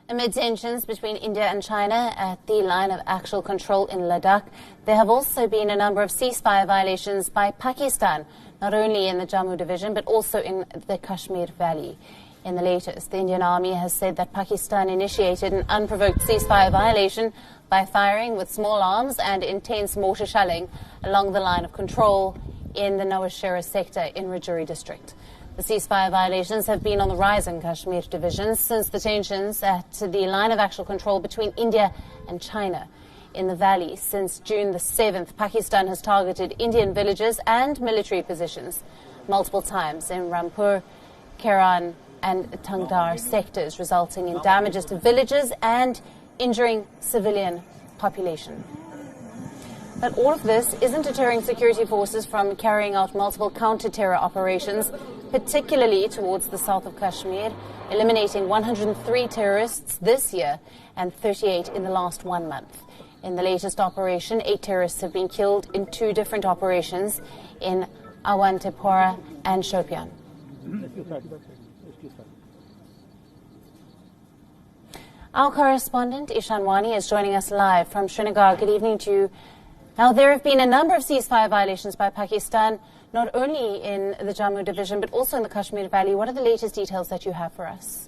Amid tensions between India and China at the line of actual control in Ladakh, there have also been a number of ceasefire violations by Pakistan, not only in the Jammu division but also in the Kashmir Valley. In the latest, the Indian Army has said that Pakistan initiated an unprovoked ceasefire violation by firing with small arms and intense mortar shelling along the line of control in the Naushera sector in Rajouri district. The ceasefire violations have been on the rise in Kashmir division since the tensions at the line of actual control between India and China. In the valley, since June the 7th, Pakistan has targeted Indian villages and military positions multiple times in Rampur, Keran and Tangdar sectors, resulting in damages to villages and injuring civilian population. But all of this isn't deterring security forces from carrying out multiple counter-terror operations, particularly towards the south of Kashmir, eliminating 103 terrorists this year and 38 in the last 1 month. In the latest operation, 8 terrorists have been killed in 2 different operations in Awantepora and Shopian. Our correspondent Ishan Wani is joining us live from Srinagar. Good evening to you. Now, there have been a number of ceasefire violations by Pakistan, not only in the Jammu division, but also in the Kashmir Valley. What are the latest details that you have for us?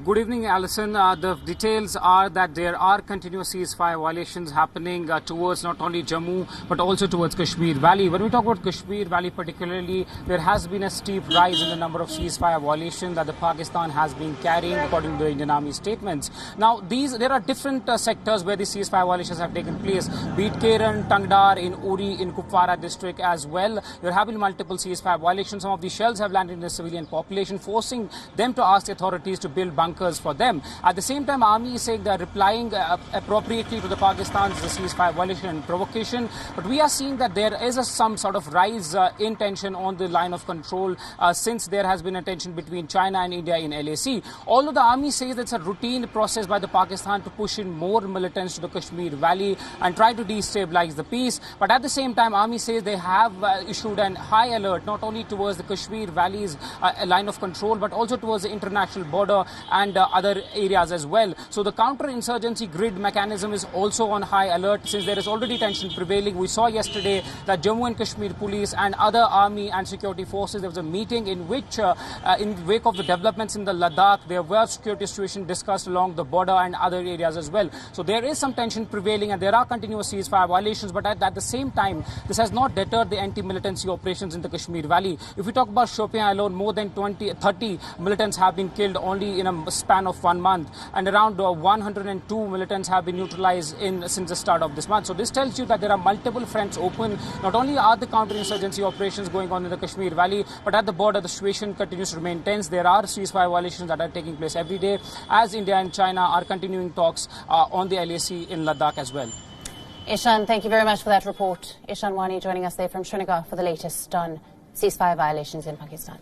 Good evening, Alison. The details are that there are continuous ceasefire violations happening towards not only Jammu but also towards Kashmir Valley. When we talk about Kashmir Valley particularly, there has been a steep rise in the number of ceasefire violations that the Pakistan has been carrying, according to the Indian Army statements. Now, there are different sectors where the ceasefire violations have taken place, be it Keran, Tangdar, in Uri, in Kupwara district as well. There have been multiple ceasefire violations. Some of the shells have landed in the civilian population, forcing them to ask the authorities to build bunkers for them. At the same time, Army is saying they are replying appropriately to the Pakistan's ceasefire violation and provocation. But we are seeing that there is some sort of rise in tension on the line of control since there has been a tension between China and India in LAC. Although the Army says it's a routine process by the Pakistan to push in more militants to the Kashmir Valley and try to destabilize the peace. But at the same time, Army says they have issued an high alert not only towards the Kashmir Valley's line of control but also towards the international border and other areas as well. So the counter-insurgency grid mechanism is also on high alert since there is already tension prevailing. We saw yesterday that Jammu and Kashmir police and other army and security forces, there was a meeting in which, in wake of the developments in the Ladakh, there were security situations discussed along the border and other areas as well. So there is some tension prevailing and there are continuous ceasefire violations, but at the same time, this has not deterred the anti-militancy operations in the Kashmir Valley. If we talk about Shopian alone, more than 30 militants have been killed only in a span of 1 month, and around 102 militants have been neutralized since the start of this month. So this tells you that there are multiple fronts open. Not only are the counter-insurgency operations going on in the Kashmir Valley, but at the border the situation continues to remain tense. There are ceasefire violations that are taking place every day as India and China are continuing talks on the LAC in Ladakh as well. Ishan, thank you very much for that report. Ishan Wani joining us there from Srinagar for the latest on ceasefire violations in Pakistan.